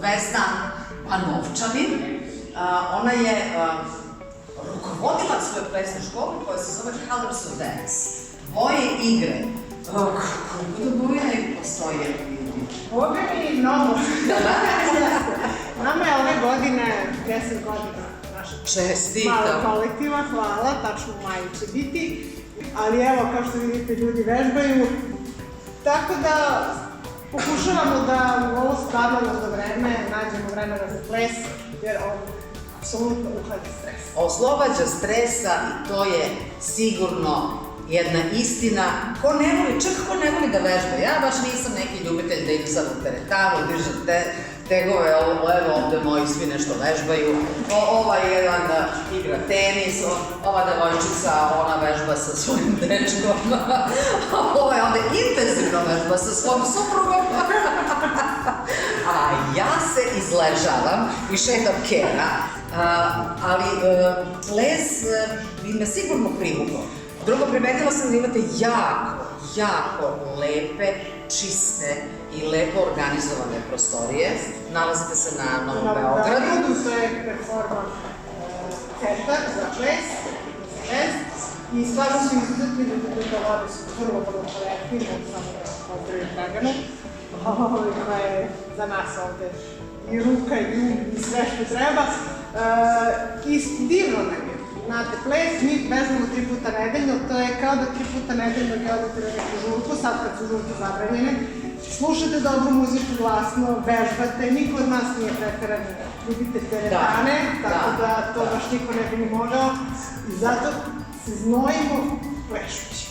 Vesna Panovčanin. Ona je rukovodila svoje plesne škole koja se zove Colors of Dance. Boje igre. Kako da boje ne postoje? Boga mi mnogo. Nama je ove godine 10 godina našeg malog kolektiva, hvala, tačno u maju će biti. Ali evo, kao što vidite, ljudi vežbaju. Tako da pokušavamo da u ovo stavljeno vreme nađemo vremena za ples, jer on apsolutno uhladi stres. Oslobađa stresa i to je sigurno jedna istina. Ko ne voli, čak ko ne voli da vežba. Ja baš nisam neki ljubitelj da idu sad u teretanu, dižem tegove, evo ovde moji svi nešto vežbaju. Ovaj jedan igra tenis, ova devojčica, ona vežba sa svojim dečkom. Ovaj ovde intenzivno vežba sa svojim suprugom. A ja se izležavam i šetam kera, ali ples bi me sigurno privukao. Drugo, primetila sam da imate jako lepe, čiste i lepo organizovane prostorije. Nalazite se na Novom Beogradu. To je performans centar za ples i stvarno su izuzetni da vode su vrlo korektni, mogu samo da pozdravim Draganu, koja je za nas ovde i ruka i um i sve što treba. I divno nam je. Znate, ples mi vežbamo 3 puta nedeljno, to je kao da 3 puta nedeljno vi odete na neku žurku, sad kad su žurke zabranjene, slušate dobru muziku glasno, vežbate, niko od nas nije preterani ljubitelj teretane, tako da to baš niko ne bi ni mogao i zato se znojimo plešući.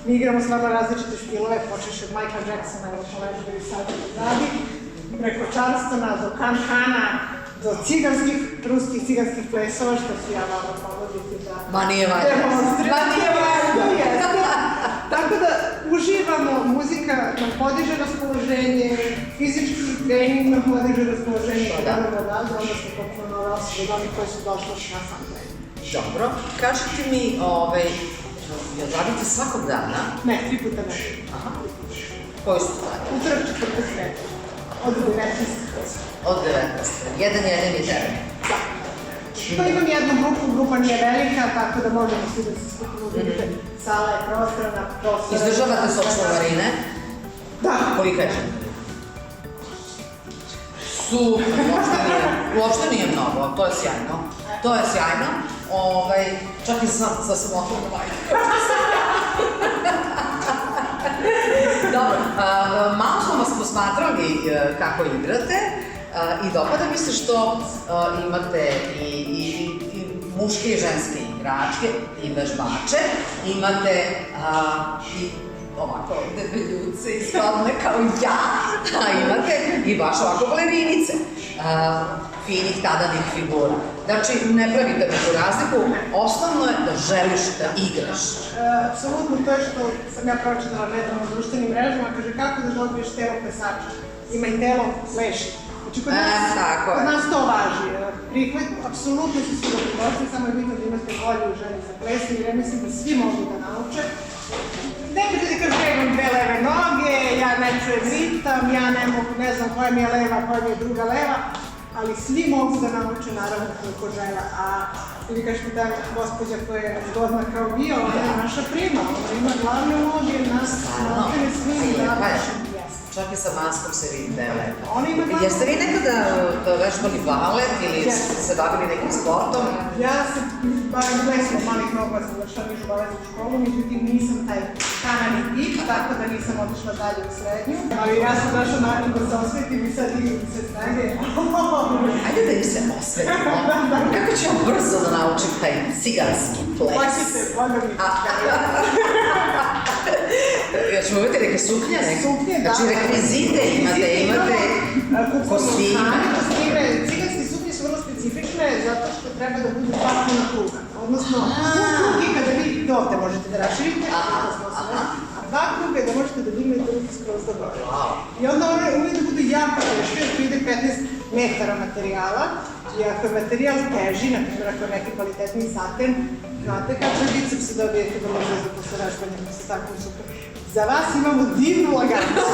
Mi igramo stvarno različite stilove, počeš od Michael Jacksona, evo kolega i sad radi, preko Charlestona do Can-Cana, do ruskih ciganskih plesova, što ću ja vama povoditi da demonstriram. Jeste. Tako da uživamo, muzika nam podiže raspoloženje, fizički trening nam podiže raspoloženje, onda smo potpuno nove osobe, da oni koji su došli na sam trening. Dobro, kažete mi, jel radite svakog dana? Ne, 3 puta ne. Aha. Koji su dani? Utorak, četvrtak, sreda. Od 19. Od 19. Jedan i 9. Da. To imam jednu grupu, grupa nije velika, tako da možemo svi da se skupimo, vidite, sala je prostrana, Izdržavate sočlovarine? Da. Kolika je? Super, uopšte nije mnogo, to je sjajno. To je sjajno. Čak i sa samotnom majkom. Dobro, malo smo vas posmatrali kako igrate i dopada mi se što imate i muške i ženske igračke i vežbače, imate i ovako debeljuce i skladne kao ja, a imate i baš ovako balerinice. Finih tadanih figura. Znači, ne pravite neku razliku, osnovno je da želiš da igraš. Apsolutno, to je što sam ja pročitala nedavno u društvenim mrežama, kaže kako da dobiješ telo plesača. Ima i telo pleši. Znači, kod nas to važi. Prihvat, apsolutno su svi dobrodošli, samo je bitno da imate volju i želju za ples, jer ja mislim da svi mogu da nauče. Neki ljudi kažu da imam 2 leve noge, ja ne čujem ritam, ja ne mogu, ne znam koja mi je leva, koja mi je druga leva. ali svi mogu da nauče naravno koliko žele, a vi kažete ta gospođa koja je zgodna kao vi, ona je naša prima, ona ima glavne uloge, nas nastavili svi i napišem. Čak i sa maskom se vidi da je lepo. Jeste vi nekada vežbali balet ili se bavili nekim sportom? Ja se bavim plesom malih noga, sam zašla nižu baletsku školu, međutim nisam taj kanani tip, tako da nisam otišla dalje u srednju. Ali ja sam došla nakon da se osvetim i sad igram se snage. Ajde da im se osvetimo. Kako ću ja brzo da naučim taj ciganski ples? Hoćete, Boga mi. Ja ćemo vidjeti neke suknje, Suknje, da. Znači rekvizite imate kostime. Ciganske suknje su vrlo specifične zato što treba da budu pakuna kruga. Odnosno, krugi kada vi do ovde možete da raširite, a dva kruga da možete da dignete ruke skroz do gore. I onda one uvijek da budu jako teške, tu ide 15 metara materijala, i ako je materijal teži, na primjer ako je neki kvalitetni saten, znate kako je bicepsi dobijete vrlo brzo posle vežbanja sa takvom super. Za vas imamo divnu lagancicu.